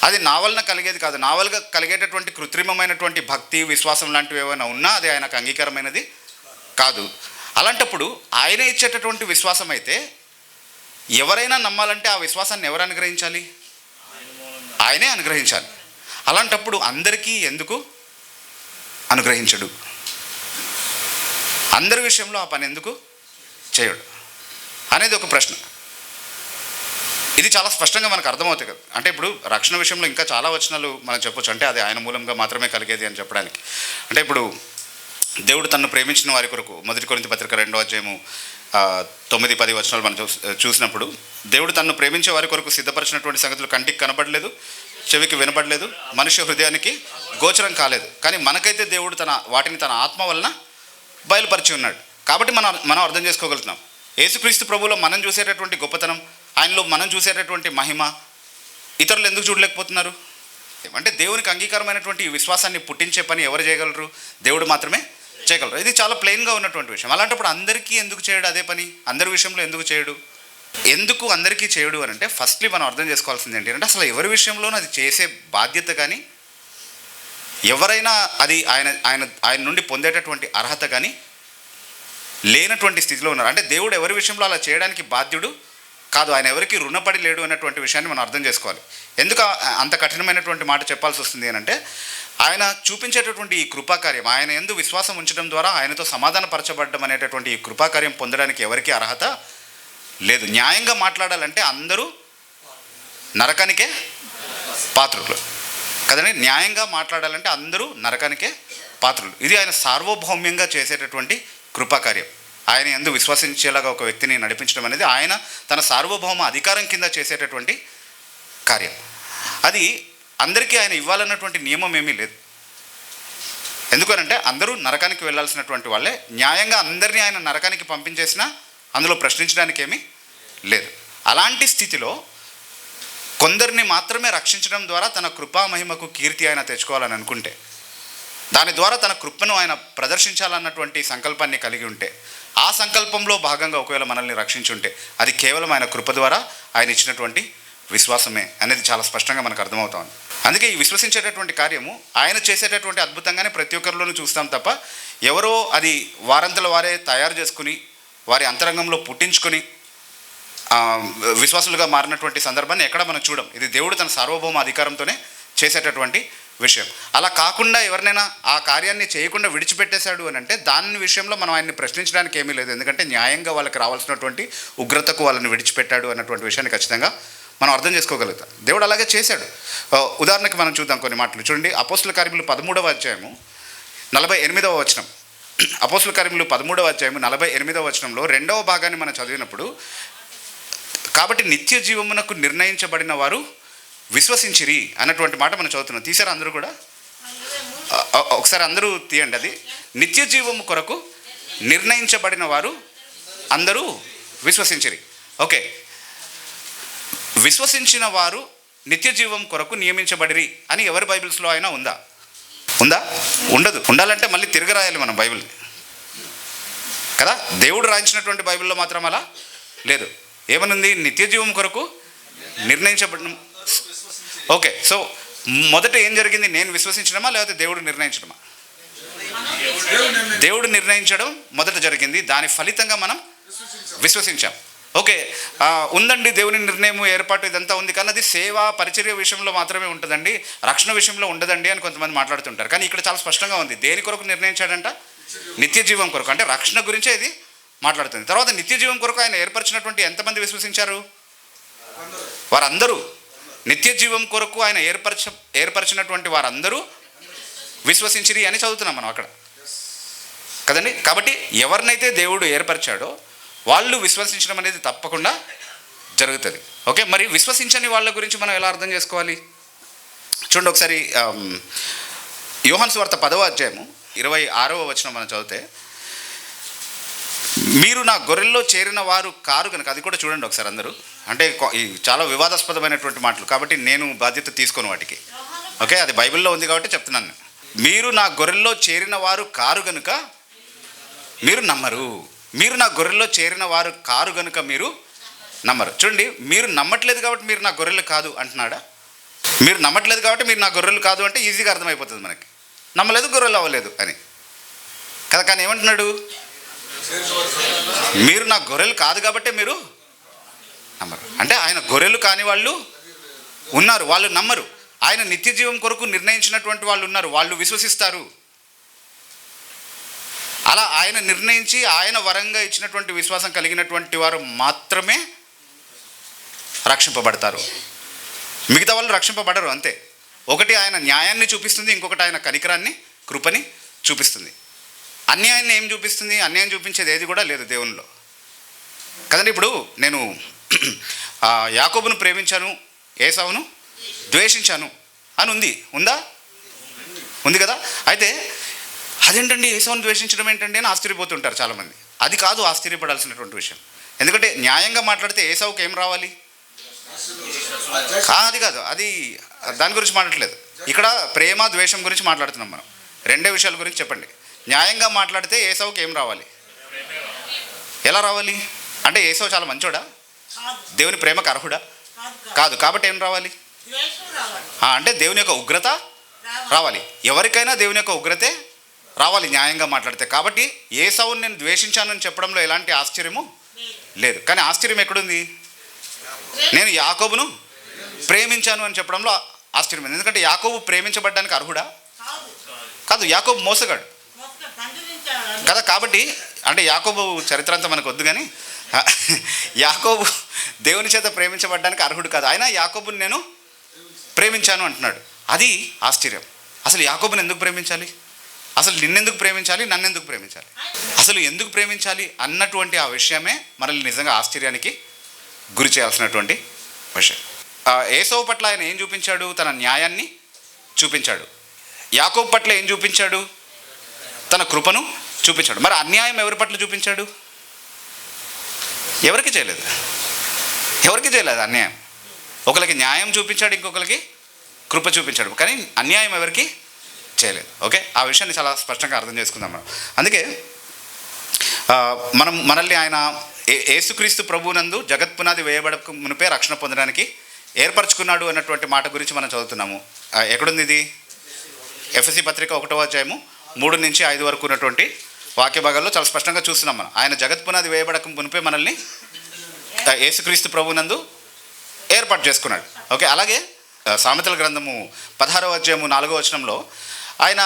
అది నా వలన కలిగేది కాదు. నా వల్ల కలిగేటటువంటి కృత్రిమమైనటువంటి భక్తి, విశ్వాసం లాంటివి ఏమైనా ఉన్నా అది ఆయనకు అంగీకారమైనది కాదు. అలాంటప్పుడు ఆయనే ఇచ్చేటటువంటి విశ్వాసం అయితే ఎవరైనా నమ్మాలంటే ఆ విశ్వాసాన్ని ఎవరు అనుగ్రహించాలి? ఆయనే అనుగ్రహించాలి. అలాంటప్పుడు అందరికీ ఎందుకు అనుగ్రహించడు? అందరి విషయంలో ఆ పని ఎందుకు చేయడు అనేది ఒక ప్రశ్న. ఇది చాలా స్పష్టంగా మనకు అర్థమవుతాయి కదా. అంటే ఇప్పుడు రక్షణ విషయంలో ఇంకా చాలా వచనాలు మనం చెప్పొచ్చు, అంటే అది ఆయన మూలంగా మాత్రమే కలిగేది అని చెప్పడానికి. అంటే ఇప్పుడు దేవుడు తనను ప్రేమించిన వారి కొరకు 1 కొరింథీ పత్రిక 2వ అధ్యాయము 9-10 వచనాలు మనం చూసినప్పుడు, దేవుడు తనను ప్రేమించే వారి కొరకు సిద్ధపరిచినటువంటి సంగతులు కంటికి కనబడలేదు, చెవికి వినబడలేదు, మనుష్య హృదయానికి గోచరం కాలేదు, కానీ మనకైతే దేవుడు వాటిని తన ఆత్మ వలన బయలుపరిచి ఉన్నాడు. కాబట్టి మనం అర్థం చేసుకోగలుగుతున్నాం. యేసుక్రీస్తు ప్రభువులో మనం చూసేటటువంటి గొప్పతనం, ఆయనలో మనం చూసేటటువంటి మహిమ ఇతరులు ఎందుకు చూడలేకపోతున్నారు? అంటే దేవునికి అంగీకారమైనటువంటి ఈ విశ్వాసాన్ని పుట్టించే పని ఎవరు చేయగలరు? దేవుడు మాత్రమే చేయగలరు. ఇది చాలా ప్లెయిన్గా ఉన్నటువంటి విషయం. అలాంటప్పుడు అందరికీ ఎందుకు చేయడు అదే పని? అందరి విషయంలో ఎందుకు చేయడు? ఎందుకు అందరికీ చేయడు అని అంటే ఫస్ట్లీ మనం అర్థం చేసుకోవాల్సింది ఏంటంటే అసలు ఎవరి విషయంలోనూ అది చేసే బాధ్యత కానీ ఎవరైనా అది ఆయన నుండి పొందేటటువంటి అర్హత కానీ లేనటువంటి స్థితిలో ఉన్నారు. అంటే దేవుడు ఎవరి విషయంలో అలా చేయడానికి బాధ్యుడు కాదు, ఆయన ఎవరికి రుణపడి లేడు అన్నటువంటి విషయాన్ని మనం అర్థం చేసుకోవాలి. ఎందుకు అంత కఠినమైనటువంటి మాట చెప్పాల్సి వస్తుంది అని అంటే ఆయన చూపించేటటువంటి ఈ కృపాకార్యం, ఆయన యందు విశ్వాసం ఉంచడం ద్వారా ఆయనతో సమాధానపరచబడ్డం అనేటటువంటి ఈ కృపాకార్యం పొందడానికి ఎవరికి అర్హత లేదు. న్యాయంగా మాట్లాడాలంటే అందరూ నరకానికే పాత్రులు కదండి. న్యాయంగా మాట్లాడాలంటే అందరూ నరకానికే పాత్రులు. ఇది ఆయన సార్వభౌమ్యంగా చేసేటటువంటి కృపాకార్యం. ఆయన యందు విశ్వసించేలాగా ఒక వ్యక్తిని నడిపించడం అనేది ఆయన తన సార్వభౌమ అధికారం కింద చేసేటటువంటి కార్యం. అది అందరికీ ఆయన ఇవ్వాలన్నటువంటి నియమం ఏమీ లేదు. ఎందుకనంటే అందరూ నరకానికి వెళ్ళాల్సినటువంటి వాళ్ళే. న్యాయంగా అందరినీ ఆయన నరకానికి పంపించేసినా అందులో ప్రశ్నించడానికి ఏమీ లేదు. అలాంటి స్థితిలో కొందరిని మాత్రమే రక్షించడం ద్వారా తన కృపా మహిమకు కీర్తి ఆయన తెచ్చుకోవాలని అనుకుంటే, దాని ద్వారా తన కృపను ఆయన ప్రదర్శించాలన్నటువంటి సంకల్పాన్ని కలిగి ఉంటే, ఆ సంకల్పంలో భాగంగా ఒకవేళ మనల్ని రక్షించుంటే అది కేవలం ఆయన కృప ద్వారా ఆయన ఇచ్చినటువంటి విశ్వాసమే అనేది చాలా స్పష్టంగా మనకు అర్థమవుతుంది. అందుకే ఈ విశ్వసించేటటువంటి కార్యము ఆయన చేసేటటువంటి అద్భుతంగానే ప్రతి ఒక్కరిలోనూ చూస్తాం తప్ప ఎవరో అది వారంతల వారే తయారు చేసుకుని వారి అంతరంగంలో పుట్టించుకొని విశ్వాసులుగా మారినటువంటి సందర్భాన్ని ఎక్కడ మనం చూడం. ఇది దేవుడు తన సార్వభౌమ అధికారంతోనే చేసేటటువంటి విషయం. అలా కాకుండా ఎవరినైనా ఆ కార్యాన్ని చేయకుండా విడిచిపెట్టేశాడు అని అంటే దాని విషయంలో మనం ఆయన్ని ప్రశ్నించడానికి ఏమీ లేదు. ఎందుకంటే న్యాయంగా వాళ్ళకి రావాల్సినటువంటి ఉగ్రతకు వాళ్ళని విడిచిపెట్టాడు అన్నటువంటి విషయాన్ని ఖచ్చితంగా మనం అర్థం చేసుకోగలుగుతాం. దేవుడు అలాగే చేశాడు. ఉదాహరణకి మనం చూద్దాం కొన్ని మాటలు. చూడండి, అపోస్తుల కార్యములు 13వ అధ్యాయము 48వ వచనం. అపోస్తుల కార్యములు 13వ అధ్యాయము 48వ వచనంలో 2వ భాగాన్ని మనం చదివినప్పుడు, కాబట్టి నిత్య జీవమునకు నిర్ణయించబడిన వారు విశ్వసించిరి అన్నటువంటి మాట మనం చదువుతున్నాం. తీసారా అందరూ కూడా? ఒకసారి అందరూ తీయండి. అది నిత్య జీవము కొరకు నిర్ణయించబడిన వారు అందరూ విశ్వసించిరి. ఓకే, విశ్వసించిన వారు నిత్య జీవం కొరకు నియమించబడిరి అని ఎవరి బైబిల్స్లో అయినా ఉందా? ఉండదు. ఉండాలంటే మళ్ళీ తిరగరాయాలి మనం బైబిల్ కదా. దేవుడు రాయించినటువంటి బైబిల్లో మాత్రం అలా లేదు. ఏమనుంది? నిత్య జీవం కొరకు నిర్ణయించబడిన. ఓకే, సో మొదట ఏం జరిగింది? నేను విశ్వసించడమా లేకపోతే దేవుడు నిర్ణయించడమా? దేవుడు నిర్ణయించడం మొదట జరిగింది. దాని ఫలితంగా మనం విశ్వసించాం. ఓకే, ఉందండి దేవుని నిర్ణయం, ఏర్పాటు ఇదంతా ఉంది, కానీ అది సేవ పరిచర్య విషయంలో మాత్రమే ఉంటుందండి, రక్షణ విషయంలో ఉండదండి అని కొంతమంది మాట్లాడుతుంటారు. కానీ ఇక్కడ చాలా స్పష్టంగా ఉంది. దేని కొరకు నిర్ణయించాడంట? నిత్య జీవం కొరకు. అంటే రక్షణ గురించే ఇది మాట్లాడుతుంది. తర్వాత నిత్య జీవం కొరకు ఆయన ఏర్పరిచినటువంటి ఎంతమంది విశ్వసించారు? వారందరూ. నిత్య జీవం కొరకు ఆయన ఏర్పరిచినటువంటి వారందరూ విశ్వసించిరి అని చదువుతున్నాం మనం అక్కడ కదండి. కాబట్టి ఎవరినైతే దేవుడు ఏర్పరిచాడో వాళ్ళు విశ్వసించడం అనేది తప్పకుండా జరుగుతుంది. ఓకే, మరి విశ్వసించని వాళ్ళ గురించి మనం ఎలా అర్థం చేసుకోవాలి? చూడండి ఒకసారి, యోహాను సువార్త 10వ అధ్యాయము 26వ వచనం మనం చదివితే, మీరు నా గొర్రెల్లో చేరిన వారు కారు కనుక. అది కూడా చూడండి ఒకసారి అందరూ. అంటే చాలా వివాదాస్పదమైనటువంటి మాటలు కాబట్టి నేను బాధ్యత తీసుకోను వాటికి. ఓకే, అది బైబిల్లో ఉంది కాబట్టి చెప్తున్నాను. మీరు నా గొర్రెల్లో చేరిన వారు కారు గనుక మీరు నమ్మరు. మీరు నా గొర్రెల్లో చేరిన వారు కారు గనుక మీరు నమ్మరు. చూడండి, మీరు నమ్మట్లేదు కాబట్టి మీరు నా గొర్రెలు కాదు అంటున్నాడా? మీరు నమ్మట్లేదు కాబట్టి మీరు నా గొర్రెలు కాదు అంటే ఈజీగా అర్థమైపోతుంది మనకి. నమ్మలేదు, గొర్రెలు అవ్వలేదు అని కదా. కానీ ఏమంటున్నాడు? మీరు నా గొర్రెలు కాదు కాబట్టి మీరు నమ్మరు. అంటే ఆయన గొర్రెలు కాని వాళ్ళు ఉన్నారు, వాళ్ళు నమ్మరు. ఆయన నిత్య జీవం కొరకు నిర్ణయించినటువంటి వాళ్ళు ఉన్నారు, వాళ్ళు విశ్వసిస్తారు. అలా ఆయన నిర్ణయించి ఆయన వరంగా ఇచ్చినటువంటి విశ్వాసం కలిగినటువంటి వారు మాత్రమే రక్షింపబడతారు. మిగతా వాళ్ళు రక్షింపబడరు. అంతే. ఒకటి ఆయన న్యాయాన్ని చూపిస్తుంది, ఇంకొకటి ఆయన కనికరాన్ని, కృపని చూపిస్తుంది. అన్యాయాన్ని ఏం చూపిస్తుంది? అన్యాయం చూపించేది ఏది కూడా లేదు దేవునిలో కదండి. ఇప్పుడు నేను యాకోబును ప్రేమించాను, ఏసావును ద్వేషించాను అని ఉందా? ఉంది కదా. అయితే అదేంటండి ఏసావును ద్వేషించడం ఏంటండి అని ఆశ్చర్యపోతుంటారు చాలామంది. అది కాదు ఆశ్చర్యపడాల్సినటువంటి విషయం. ఎందుకంటే న్యాయంగా మాట్లాడితే ఏసావుకి ఏం రావాలి? అది కాదు, అది దాని గురించి మాట్లాడలేదు. ఇక్కడ ప్రేమ ద్వేషం గురించి మాట్లాడుతున్నాం మనం. రెండే విషయాల గురించి చెప్పండి. న్యాయంగా మాట్లాడితే ఏసావుకి ఏం రావాలి? ఎలా రావాలి అంటే ఏసావు చాలా మంచోడా? దేవుని ప్రేమకు అర్హుడా? కాదు. కాబట్టి ఏం రావాలి అంటే దేవుని యొక్క ఉగ్రత రావాలి. ఎవరికైనా దేవుని యొక్క ఉగ్రతే రావాలి న్యాయంగా మాట్లాడితే. కాబట్టి ఏసావుని నేను ద్వేషించానని చెప్పడంలో ఎలాంటి ఆశ్చర్యము లేదు. కానీ ఆశ్చర్యం ఎక్కడుంది? నేను యాకోబును ప్రేమించాను అని చెప్పడంలో ఆశ్చర్యం. ఎందుకంటే యాకోబు ప్రేమించబడ్డానికి అర్హుడా? కాదు. యాకోబు మోసగాడు కదా. కాబట్టి అంటే యాకోబు చరిత్ర అంతా మనకు వద్దు, కానీ యాకోబు దేవుని చేత ప్రేమించబడ్డానికి అర్హుడు కాదు. అయినా యాకోబుని నేను ప్రేమించాను అంటున్నాడు. అది ఆశ్చర్యం. అసలు యాకోబుని ఎందుకు ప్రేమించాలి? అసలు నిన్నెందుకు ప్రేమించాలి? నన్నెందుకు ప్రేమించాలి? అసలు ఎందుకు ప్రేమించాలి అన్నటువంటి ఆ విషయమే మనల్ని నిజంగా ఆశ్చర్యానికి గురి చేయాల్సినటువంటి విషయం. ఏసావు పట్ల ఆయన ఏం చూపించాడు? తన న్యాయాన్ని చూపించాడు. యాకోబు పట్ల ఏం చూపించాడు? తన కృపను చూపించాడు. మరి అన్యాయం ఎవరి పట్ల చూపించాడు? ఎవరికి చేయలేదు. అన్యాయం. ఒకరికి న్యాయం చూపించాడు, ఇంకొకరికి కృప చూపించాడు, కానీ అన్యాయం ఎవరికి చేయలేదు. ఓకే, ఆ విషయాన్ని చాలా స్పష్టంగా అర్థం చేసుకుందాం మనం. అందుకే మనల్ని ఆయన యేసుక్రీస్తు ప్రభువునందు జగత్పునాది వేయబడక మునిపే రక్షణ పొందడానికి ఏర్పరచుకున్నాడు అన్నటువంటి మాట గురించి మనం చదువుతున్నాము. ఎక్కడుంది ఇది? ఎఫెసీ పత్రిక 1వ అధ్యాయము 3-5 వరకు ఉన్నటువంటి వాక్య భాగాల్లో చాలా స్పష్టంగా చూస్తున్నాం మనం. ఆయన జగత్పునాది వేయబడక మునిపే మనల్ని యేసుక్రీస్తు ప్రభువునందు ఏర్పాటు చేసుకున్నాడు. ఓకే, అలాగే సామెతల గ్రంథము 16వ అధ్యాయము 4వ వచనంలో ఆయన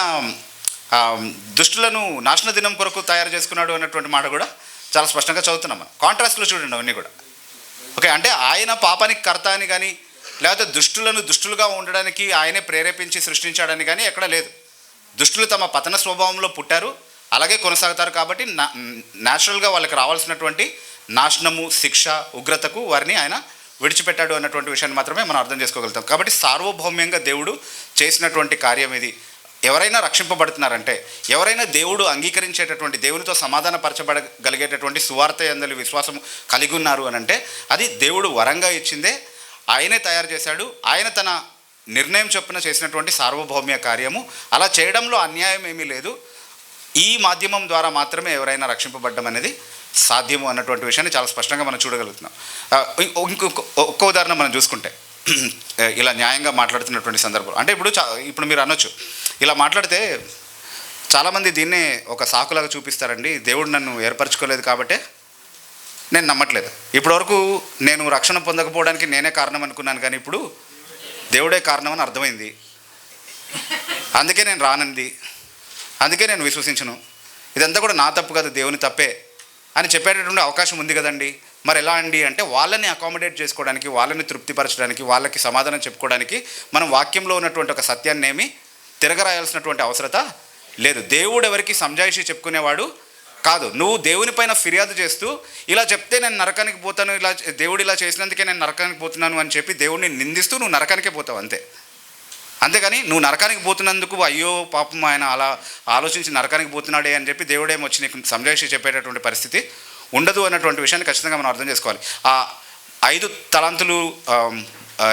దుష్టులను నాశన దినం కొరకు తయారు చేసుకున్నాడు అన్నటువంటి మాట కూడా చాలా స్పష్టంగా చదువుతున్నాం మనం. కాంట్రాస్ట్లో చూడండి అవన్నీ కూడా. ఓకే, అంటే ఆయన పాపానికి కర్త అని కానీ, లేకపోతే దుష్టులను దుష్టులుగా ఉండడానికి ఆయనే ప్రేరేపించి సృష్టించాడని కానీ ఎక్కడ లేదు. దుష్టులు తమ పతన స్వభావంలో పుట్టారు, అలాగే కొనసాగుతారు. కాబట్టి న్యాచురల్గా వాళ్ళకి రావాల్సినటువంటి నాశనము, శిక్ష, ఉగ్రతకు వారిని ఆయన విడిచిపెట్టాడు అన్నటువంటి విషయాన్ని మాత్రమే మనం అర్థం చేసుకోగలుగుతాం. కాబట్టి సార్వభౌమ్యంగా దేవుడు చేసినటువంటి కార్యం ఇది. ఎవరైనా రక్షింపబడుతున్నారంటే, ఎవరైనా దేవుడు అంగీకరించేటటువంటి, దేవునితో సమాధానపరచబడగలిగేటటువంటి సువార్త యందలి విశ్వాసం కలిగి ఉన్నారు అని అంటే అది దేవుడు వరంగా ఇచ్చిందే. ఆయనే తయారు చేశాడు. ఆయన తన నిర్ణయం చొప్పున చేసినటువంటి సార్వభౌమ్య కార్యము. అలా చేయడంలో అన్యాయం ఏమీ లేదు. ఈ మాధ్యమం ద్వారా మాత్రమే ఎవరైనా రక్షింపబడ్డం అనేది సాధ్యము అన్నటువంటి విషయాన్ని చాలా స్పష్టంగా మనం చూడగలుగుతున్నాం. ఒక్క ఉదాహరణ మనం చూసుకుంటే, ఇలా న్యాయంగా మాట్లాడుతున్నటువంటి సందర్భం అంటే ఇప్పుడు మీరు అనొచ్చు, ఇలా మాట్లాడితే చాలామంది దీన్నే ఒక సాకులాగా చూపిస్తారండి. దేవుడు నన్ను ఏర్పరచుకోలేదు కాబట్టే నేను నమ్మట్లేదు. ఇప్పటివరకు నేను రక్షణ పొందకపోవడానికి నేనే కారణం అనుకున్నాను, కానీ ఇప్పుడు దేవుడే కారణం అని అర్థమైంది. అందుకే నేను రానంది, అందుకే నేను విశ్వసించను. ఇదంతా కూడా నా తప్పు కాదు, దేవుని తప్పే అని చెప్పేటటువంటి అవకాశం ఉంది కదండి. మరి ఎలా అండి అంటే, వాళ్ళని అకామిడేట్ చేసుకోవడానికి, వాళ్ళని తృప్తిపరచడానికి, వాళ్ళకి సమాధానం చెప్పుకోవడానికి మనం వాక్యంలో ఉన్నటువంటి ఒక సత్యాన్ని ఏమి తిరగరాయాల్సినటువంటి అవసరత లేదు. దేవుడు ఎవరికి సంజాయిషి చెప్పుకునేవాడు కాదు. నువ్వు దేవుని పైన ఫిర్యాదు చేస్తూ ఇలా చెప్తే నేను నరకానికి పోతాను, ఇలా దేవుడు ఇలా చేసినందుకే నేను నరకానికి పోతున్నాను అని చెప్పి దేవుడిని నిందిస్తూ నువ్వు నరకానికే పోతావు అంతే. అంతేగాని నువ్వు నరకానికి పోతున్నందుకు అయ్యో పాపం ఆయన అలా ఆలోచించి నరకానికి పోతున్నాడే అని చెప్పి దేవుడేమో వచ్చి నీకు సంజాయిషి చెప్పేటటువంటి పరిస్థితి ఉండదు అన్నటువంటి విషయాన్ని ఖచ్చితంగా మనం అర్థం చేసుకోవాలి. ఆ 5 తలాంతులు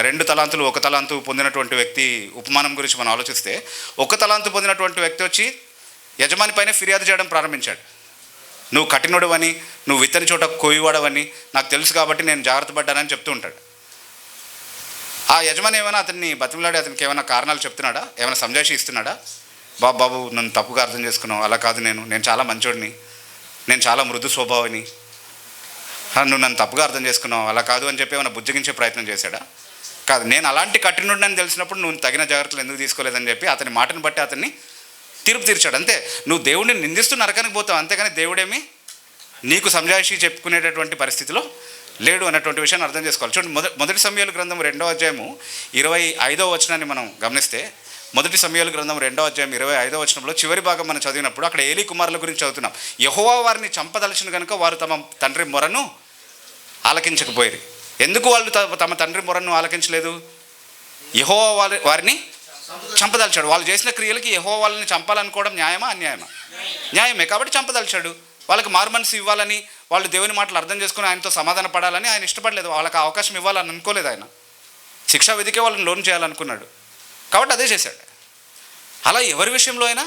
2 తలాంతులు 1 తలాంతు పొందినటువంటి వ్యక్తి ఉపమానం గురించి మనం ఆలోచిస్తే, 1 తలాంతు పొందినటువంటి వ్యక్తి వచ్చి యజమాని పైన ఫిర్యాదు చేయడం ప్రారంభించాడు. నువ్వు కఠినుడవని, నువ్వు విత్తని చోట కోయివాడవని నాకు తెలుసు కాబట్టి నేను జాగ్రత్త పడ్డానని చెప్తూ ఉంటాడు. ఆ యజమాని ఏమైనా అతన్ని బతిమలాడి అతనికి ఏమైనా కారణాలు చెప్తున్నాడా? ఏమైనా సంజాయిషి ఇస్తున్నాడా? బాబు నన్ను తప్పుగా అర్థం చేసుకున్నావు, అలా కాదు, నేను చాలా మంచోడిని, నేను చాలా మృదు స్వభావిని, నువ్వు నన్ను తప్పుగా అర్థం చేసుకున్నావు, అలా కాదు అని చెప్పి ఏమైనా బుజ్జగించే ప్రయత్నం చేశాడా? కాదు. నేను అలాంటి కఠినుడిని తెలిసినప్పుడు నువ్వు తగిన జాగ్రత్తలు ఎందుకు తీసుకోలేదని చెప్పి అతని మాటను బట్టి అతన్ని తీర్పు తీర్చాడు. అంతే. నువ్వు దేవుడిని నిందిస్తూ నరకానికి పోతావు, అంతేగాని దేవుడేమి నీకు సంజాయిషి చెప్పుకునేటటువంటి పరిస్థితిలో లేడు అన్నటువంటి విషయాన్ని అర్థం చేసుకోవాలి. చూడండి, మొదటి సమూయేలు గ్రంథం 2వ అధ్యాయము 25వ వచనాన్ని మనం గమనిస్తే, మొదటి సమూయేలు గ్రంథం 2వ అధ్యాయం 25వ వచనంలో చివరి భాగం మనం చదివినప్పుడు అక్కడ ఏలీ కుమారుల గురించి చదువుతున్నాం. యెహోవా వారిని చంపదలిచిన కనుక వారు తమ తండ్రి మొరను ఆలకించకపోయారు. ఎందుకు వాళ్ళు తమ తండ్రి మొరను ఆలకించలేదు? యెహోవా వారిని చంపదలిచాడు. వాళ్ళు చేసిన క్రియలకి యెహోవా వాళ్ళని చంపాలనుకోవడం న్యాయమా అన్యాయమా? న్యాయమే. కాబట్టి చంపదలిచాడు. వాళ్ళకి మారుమనసు ఇవ్వాలని, వాళ్ళు దేవుని మాటలు అర్థం చేసుకుని ఆయనతో సమాధాన పడాలని ఆయన ఇష్టపడలేదు. వాళ్ళకి అవకాశం ఇవ్వాలని అనుకోలేదు. ఆయన శిక్షా విధికే వాళ్ళని లోన్ చేయాలనుకున్నాడు. కాబట్టి అదే చేశాడు. అలా ఎవరి విషయంలో అయినా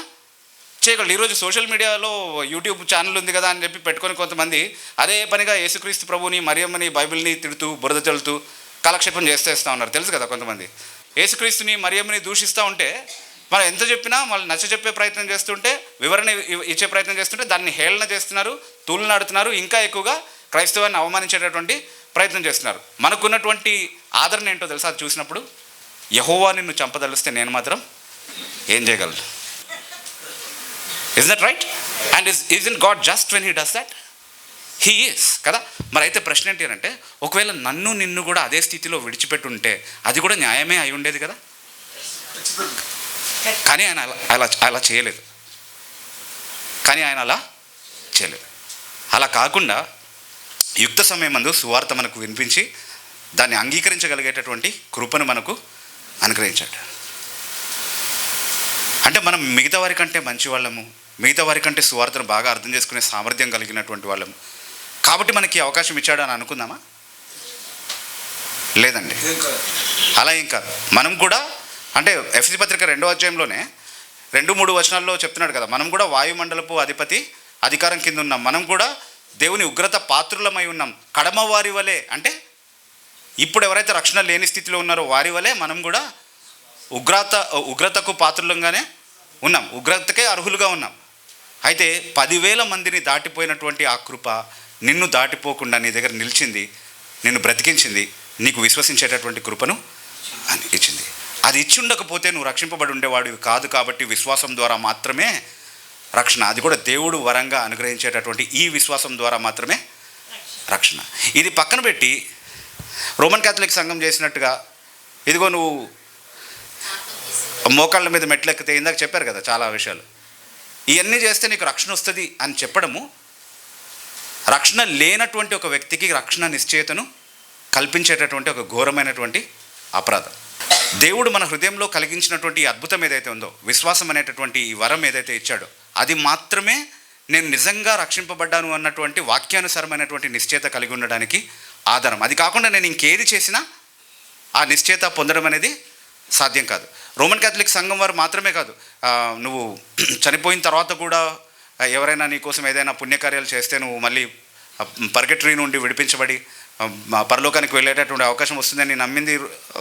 చేయగలడు. ఈరోజు సోషల్ మీడియాలో యూట్యూబ్ ఛానల్ ఉంది కదా అని చెప్పి పెట్టుకొని కొంతమంది అదే పనిగా యేసుక్రీస్తు ప్రభుని, మరియమ్మని, బైబిల్ని తిడుతూ బురద చల్లుతూ కాలక్షేపం చేస్తూ ఉన్నారు. తెలుసు కదా, కొంతమంది యేసుక్రీస్తుని, మరియమ్మని దూషిస్తూ ఉంటే మనం ఎంత చెప్పినా వాళ్ళు నచ్చ చెప్పే ప్రయత్నం చేస్తుంటే, వివరణ ఇచ్చే ప్రయత్నం చేస్తుంటే దాన్ని హేళన చేస్తున్నారు, తూలునాడుతున్నారు. ఇంకా ఎక్కువగా క్రైస్తవాన్ని అవమానించేటటువంటి ప్రయత్నం చేస్తున్నారు. మనకున్నటువంటి ఆదరణ ఏంటో తెలుసా? అది చూసినప్పుడు, యెహోవా నిన్ను చంపదలిస్తే నేను మాత్రం ఏం చేయగలను? Is that right? And in God just when he does that? He is కదా. మరి అయితే ప్రశ్న ఏంటి అంటే, ఒకవేళ నన్ను నిన్ను కూడా అదే స్థితిలో విడిచిపెట్టుంటే అది కూడా న్యాయమే అయి ఉండేది కదా. కానీ ఆయన అలా చేయలేదు. అలా కాకుండా యుక్త సమయం మందు సువార్త మనకు వినిపించి దాన్ని అంగీకరించగలిగేటటువంటి కృపను మనకు అనుగ్రహించాడు. అంటే మనం మిగతా వారి కంటే మంచి వాళ్ళము, మిగతా వారి కంటే సువార్తను బాగా అర్థం చేసుకునే సామర్థ్యం కలిగినటువంటి వాళ్ళము కాబట్టి మనకి అవకాశం ఇచ్చాడు అని అనుకుందామా? లేదండి, అలా ఏం కాదు. మనం కూడా అంటే ఎఫెసీ పత్రిక 2వ అధ్యాయంలోనే 2-3 వచనాల్లో చెప్తున్నాడు కదా, మనం కూడా వాయుమండలపు అధిపతి అధికారం కింద ఉన్నాం, మనం కూడా దేవుని ఉగ్రత పాత్రులమై ఉన్నాం. కడమ వారి వలె, అంటే ఇప్పుడు ఎవరైతే రక్షణ లేని స్థితిలో ఉన్నారో వారి వలె మనం కూడా ఉగ్రతకు పాత్రులంగానే ఉన్నాం, ఉగ్రతకే అర్హులుగా ఉన్నాం. అయితే 10,000 మందిని దాటిపోయినటువంటి ఆ కృప నిన్ను దాటిపోకుండా నీ దగ్గర నిలిచింది, నిన్ను బ్రతికించింది, నీకు విశ్వసించేటటువంటి కృపను ఇచ్చింది. అది ఇచ్చి ఉండకపోతే నువ్వు రక్షింపబడి ఉండేవాడివి కాదు. కాబట్టి విశ్వాసం ద్వారా మాత్రమే రక్షణ, అది కూడా దేవుడు వరంగా అనుగ్రహించేటటువంటి ఈ విశ్వాసం ద్వారా మాత్రమే రక్షణ. ఇది పక్కన పెట్టి రోమన్ క్యాథలిక్ సంఘం చేసినట్టుగా, ఇదిగో నువ్వు మోకాళ్ళ మీద మెట్లు ఎక్కితే, ఇందాక చెప్పారు కదా చాలా విషయాలు, ఇవన్నీ చేస్తే నీకు రక్షణ వస్తుంది అని చెప్పడము, రక్షణ లేనటువంటి ఒక వ్యక్తికి రక్షణ నిశ్చయతను కల్పించేటటువంటి ఒక ఘోరమైనటువంటి అపరాధం. దేవుడు మన హృదయంలో కలిగించినటువంటి అద్భుతం ఏదైతే ఉందో, విశ్వాసం అనేటటువంటి ఈ వరం ఏదైతే ఇచ్చాడో, అది మాత్రమే నేను నిజంగా రక్షింపబడ్డాను అన్నటువంటి వాక్యానుసారమైనటువంటి నిశ్చయత కలిగి ఉండడానికి ఆధారం. అది కాకుండా నేను ఇంకేది చేసినా ఆ నిశ్చయత పొందడం అనేది సాధ్యం కాదు. రోమన్ క్యాథలిక్ సంఘం వారు మాత్రమే కాదు, నువ్వు చనిపోయిన తర్వాత కూడా ఎవరైనా నీ కోసం ఏదైనా పుణ్యకార్యాలు చేస్తే నువ్వు మళ్ళీ పర్గటరీ నుండి విడిపించబడి పరలోకానికి వెళ్ళేటటువంటి అవకాశం వస్తుందని నమ్మింది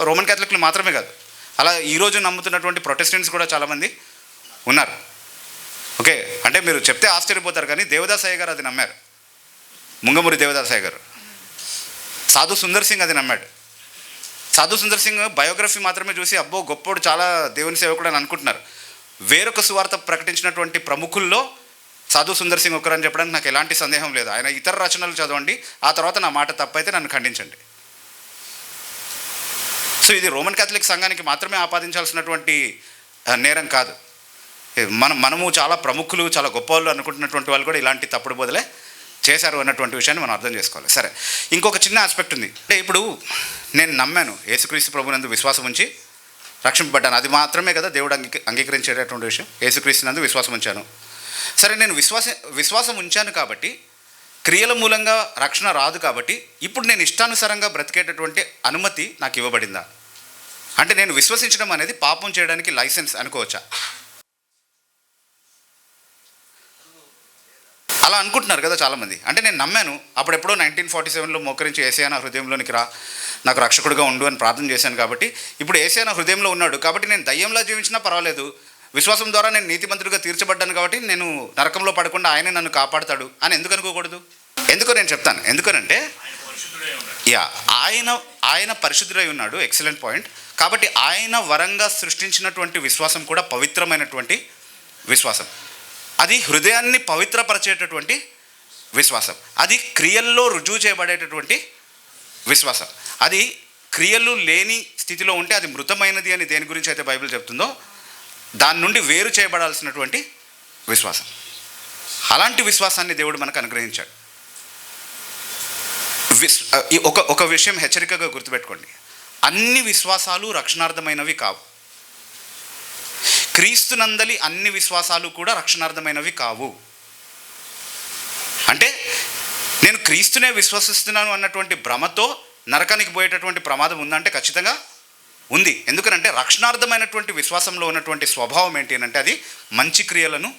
రోమన్ క్యాథలిక్లు మాత్రమే కాదు. అలా ఈరోజు నమ్ముతున్నటువంటి ప్రొటెస్టెంట్స్ కూడా చాలామంది ఉన్నారు. ఓకే, అంటే మీరు చెప్తే ఆశ్చర్యపోతారు, కానీ దేవదాసయ్య గారు అది నమ్మారు. ముంగమూరి దేవదాసయ్య గారు, సాధు సుందర్ సింగ్ అది నమ్మాడు. సాధు సుందర్ సింగ్ బయోగ్రఫీ మాత్రమే చూసి అబ్బో గొప్పోడు, చాలా దేవుని సేవకుడు అని అనుకుంటున్నారు. వేరొక సువార్త ప్రకటించినటువంటి ప్రముఖుల్లో సాధు సుందర్ సింగ్ ఒకరని చెప్పడానికి నాకు ఎలాంటి సందేహం లేదు. ఆయన ఇతర రచనలు చదవండి, ఆ తర్వాత నా మాట తప్పైతే నన్ను ఖండించండి. సో ఇది రోమన్ క్యాథలిక్ సంఘానికి మాత్రమే ఆపాదించాల్సినటువంటి నేరం కాదు. మనము చాలా ప్రముఖులు, చాలా గొప్ప వాళ్ళు అనుకుంటున్నటువంటి వాళ్ళు కూడా ఇలాంటి తప్పుడు బోధలే చేశారు అన్నటువంటి విషయాన్ని మనం అర్థం చేసుకోవాలి. సరే, ఇంకొక చిన్న ఆస్పెక్ట్ ఉంది. అంటే ఇప్పుడు నేను నమ్మాను, యేసుక్రీస్తు ప్రభునందు విశ్వాసం ఉంచి రక్షింపబడ్డాను, అది మాత్రమే కదా దేవుడు అంగీకరించేటటువంటి విషయం. యేసుక్రీస్తు నందు విశ్వాసం ఉంచాను. సరే, నేను విశ్వాసం ఉంచాను కాబట్టి క్రియల మూలంగా రక్షణ రాదు. కాబట్టి ఇప్పుడు నేను ఇష్టానుసారంగా బ్రతికేటటువంటి అనుమతి నాకు ఇవ్వబడిందా? అంటే నేను విశ్వసించడం అనేది పాపం చేయడానికి లైసెన్స్ అనుకోవచ్చా? అలా అనుకుంటున్నారు కదా చాలామంది. అంటే నేను నమ్మాను, అప్పుడెప్పుడో 1947లో మోకరించి యేసయ్య నా హృదయంలోనికి రా, నాకు రక్షకుడిగా ఉండు అని ప్రార్థన చేశాను. కాబట్టి ఇప్పుడు యేసయ్య నా హృదయంలో ఉన్నాడు, కాబట్టి నేను దయ్యంలా జీవించినా పర్వాలేదు, విశ్వాసం ద్వారా నేను నీతిమంతుడిగా తీర్చబడ్డాను, కాబట్టి నేను నరకంలో పడకుండా ఆయనే నన్ను కాపాడుతాడు అని ఎందుకు అనుకోకూడదు? ఎందుకో నేను చెప్తాను. ఎందుకనంటే ఆయన పరిశుద్ధుడై ఉన్నాడు, ఎక్సలెంట్ పాయింట్. కాబట్టి ఆయన వరంగా సృష్టించినటువంటి విశ్వాసం కూడా పవిత్రమైనటువంటి విశ్వాసం. అది హృదయాన్ని పవిత్రపరిచేటటువంటి విశ్వాసం. అది క్రియల్లో రుజువు చేయబడేటటువంటి విశ్వాసం. అది క్రియలు లేని స్థితిలో ఉంటే అది మృతమైనది అని దేని గురించి అయితే బైబిల్ చెప్తుందో దాని నుండి వేరు చేయబడాల్సినటువంటి విశ్వాసం. అలాంటి విశ్వాసాన్ని దేవుడు మనకు అనుగ్రహించాడు. ఒక విషయం హెచ్చరికగా గుర్తుపెట్టుకోండి, అన్ని విశ్వాసాలు రక్షణార్థమైనవి కావు. క్రీస్తునందలి అన్ని విశ్వాసాలు కూడా రక్షణార్థమైనవి కావు. అంటే నేను క్రీస్తునే విశ్వసిస్తున్నాను అన్నటువంటి భ్రమతో నరకానికి పోయేటటువంటి ప్రమాదం ఉందంటే ఖచ్చితంగా ఉంది. ఎందుకనంటే రక్షణార్థమైనటువంటి విశ్వాసంలో ఉన్నటువంటి స్వభావం ఏంటి అని అంటే అది మంచి క్రియలను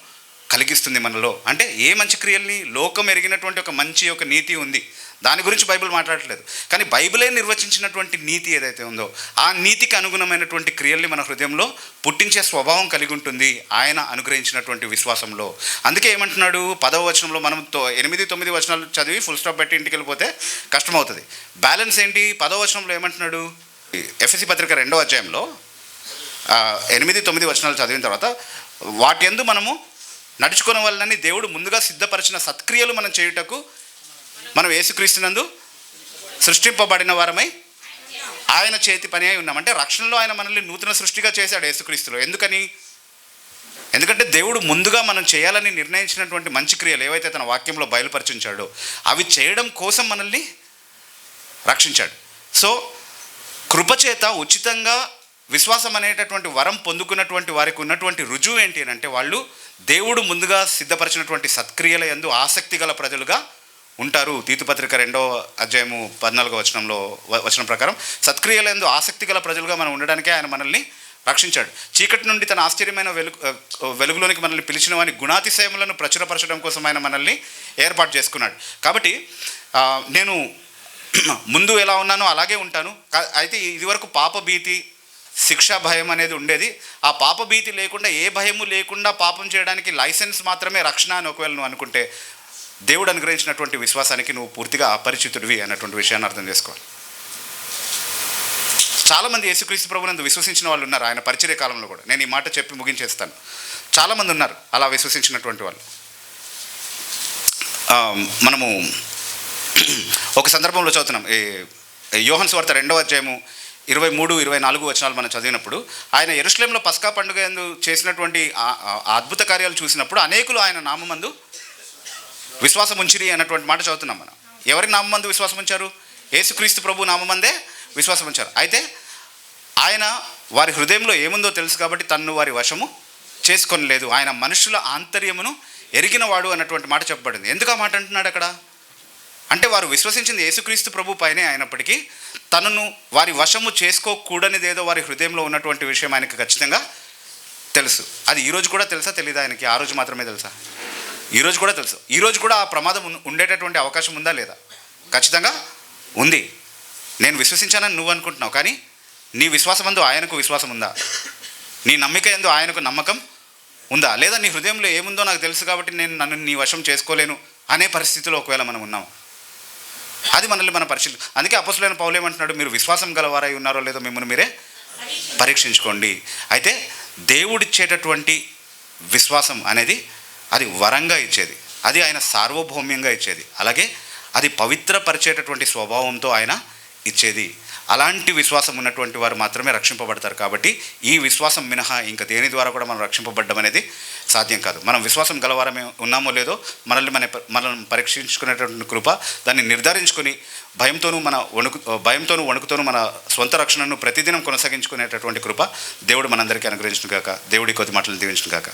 కలిగిస్తుంది మనలో. అంటే ఏ మంచి క్రియల్ని? లోకం ఎరిగినటువంటి ఒక మంచి ఒక నీతి ఉంది, దాని గురించి బైబిల్ మాట్లాడట్లేదు. కానీ బైబిలే నిర్వచించినటువంటి నీతి ఏదైతే ఉందో ఆ నీతికి అనుగుణమైనటువంటి క్రియల్ని మన హృదయంలో పుట్టించే స్వభావం కలిగి ఉంటుంది ఆయన అనుగ్రహించినటువంటి విశ్వాసంలో. అందుకే ఏమంటున్నాడు 10వ వచనంలో, మనం 8-9 వచనాలు చదివి ఫుల్ స్టాప్ పెట్టి ఇంటికి వెళ్ళిపోతే కష్టమవుతుంది. బ్యాలెన్స్ ఏంటి? 10వ వచనంలో ఏమంటున్నాడు? ఎఫెసీ పత్రిక 2వ అధ్యాయంలో 8-9 వచనాలు చదివిన తర్వాత, వాటి యందు మనము నడుచుకునే వాళ్ళని దేవుడు ముందుగా సిద్ధపరిచిన సత్క్రియలు మనం చేయుటకు మనం యేసుక్రీస్తునందు సృష్టింపబడిన వారమై ఆయన చేతి పని అయి ఉన్నాం. అంటే రక్షణలో ఆయన మనల్ని నూతన సృష్టిగా చేశాడు యేసుక్రీస్తులో. ఎందుకని? ఎందుకంటే దేవుడు ముందుగా మనం చేయాలని నిర్ణయించినటువంటి మంచి క్రియలు ఏవైతే తన వాక్యంలో బయలుపరిచించాడో అవి చేయడం కోసం మనల్ని రక్షించాడు. సో కృపచేత ఉచితంగా విశ్వాసం అనేటటువంటి వరం పొందుకున్నటువంటి వారికి ఉన్నటువంటి రుజువు ఏంటి అని అంటే, వాళ్ళు దేవుడు ముందుగా సిద్ధపరిచినటువంటి సత్క్రియల యందు ఆసక్తి గల ప్రజలుగా ఉంటారు. తీతుపత్రిక 2వ అధ్యాయము 14వ వచనం ప్రకారం సత్క్రియల యందు ఆసక్తి గల ప్రజలుగా మనం ఉండడానికే ఆయన మనల్ని రక్షించాడు. చీకటి నుండి తన ఆశ్చర్యమైన వెలుగులోనికి మనల్ని పిలిచిన వాని గుణాతిశయములను ప్రచురపరచడం కోసం ఆయన మనల్ని ఏర్పాటు చేసుకున్నాడు. కాబట్టి నేను ముందు ఎలా ఉన్నానో అలాగే ఉంటాను. అయితే ఇదివరకు పాప భీతి, శిక్షా భయం అనేది ఉండేది. ఆ పాప భీతి లేకుండా, ఏ భయము లేకుండా పాపం చేయడానికి లైసెన్స్ మాత్రమే రక్షణ అని ఒకవేళ నువ్వు అనుకుంటే, దేవుడు అనుగ్రహించినటువంటి విశ్వాసానికి నువ్వు పూర్తిగా అపరిచితుడివి అన్నటువంటి విషయాన్ని అర్థం చేసుకోవాలి. చాలామంది యేసుక్రీస్తు ప్రభువునందు విశ్వసించిన వాళ్ళు ఉన్నారు ఆయన పరిచర్య కాలంలో కూడా. నేను ఈ మాట చెప్పి ముగించేస్తాను. చాలామంది ఉన్నారు అలా విశ్వసించినటువంటి వాళ్ళు. మనము ఒక సందర్భంలో చదువుతున్నాం, యోహాను సువార్త 2వ అధ్యాయము 23-24 వచనాలు మనం చదివినప్పుడు, ఆయన యెరూషలేములో పస్కా పండుగ యందు చేసినటువంటి అద్భుత కార్యాలు చూసినప్పుడు అనేకులు ఆయన నామమందు విశ్వాసం ఉంచిరి అన్నటువంటి మాట చదువుతున్నాం మనం. ఎవరి నామందు విశ్వాసం ఉంచారు? యేసుక్రీస్తు ప్రభు నామందే విశ్వాసం ఉంచారు. అయితే ఆయన వారి హృదయంలో ఏముందో తెలుసు కాబట్టి తన్ను వారి వశము చేసుకొనలేదు. ఆయన మనుషుల ఆంతర్యమును ఎరిగినవాడు అన్నటువంటి మాట చెప్పబడింది. ఎందుకు ఆ మాట అంటున్నాడు అక్కడ? అంటే వారు విశ్వసించింది యేసుక్రీస్తు ప్రభు పైనే అయినప్పటికీ తనను వారి వశము చేసుకోకూడనిదేదో వారి హృదయంలో ఉన్నటువంటి విషయం ఆయనకు ఖచ్చితంగా తెలుసు. అది ఈరోజు కూడా తెలుసా? తెలీదా ఆయనకి? ఆ రోజు మాత్రమే తెలుసా? ఈరోజు కూడా తెలుసు. ఈరోజు కూడా ఆ ప్రమాదం ఉండేటటువంటి అవకాశం ఉందా లేదా? ఖచ్చితంగా ఉంది. నేను విశ్వసించానని నువ్వు అనుకుంటున్నావు, కానీ నీ విశ్వాసమందు ఆయనకు విశ్వాసం ఉందా? నీ నమ్మిక యందు ఆయనకు నమ్మకం ఉందా? లేదా నీ హృదయంలో ఏముందో నాకు తెలుసు కాబట్టి నన్ను నీ వశం చేసుకోలేను అనే పరిస్థితిలో ఒకవేళ మనం ఉన్నాం, అది మనల్ని మనం అందుకే అపొస్తలుడైన పౌలు ఏమంటున్నాడు? మీరు విశ్వాసం గలవారై ఉన్నారో లేదో మిమ్మల్ని మీరే పరీక్షించుకోండి. అయితే దేవుడిచ్చేటటువంటి విశ్వాసం అనేది అది వరంగా ఇచ్చేది, అది ఆయన సార్వభౌమ్యంగా ఇచ్చేది, అలాగే అది పవిత్రపరిచేటటువంటి స్వభావంతో ఆయన ఇచ్చేది. అలాంటి విశ్వాసం ఉన్నటువంటి వారు మాత్రమే రక్షింపబడతారు. కాబట్టి ఈ విశ్వాసం మినహా ఇంకా దేని ద్వారా కూడా మనం రక్షింపబడడం అనేది సాధ్యం కాదు. మనం విశ్వాసం గలవారమే ఉన్నామో లేదో మనం పరీక్షించుకునేటటువంటి కృప, దాన్ని నిర్ధారించుకొని భయంతోనూ వణుకుతోనూ మన స్వంత రక్షణను ప్రతిదినం కొనసాగించుకునేటటువంటి కృప దేవుడు మనందరికీ అనుగ్రహించును గాక. దేవుడి కొద్ది మాటలు దీవించును గాక.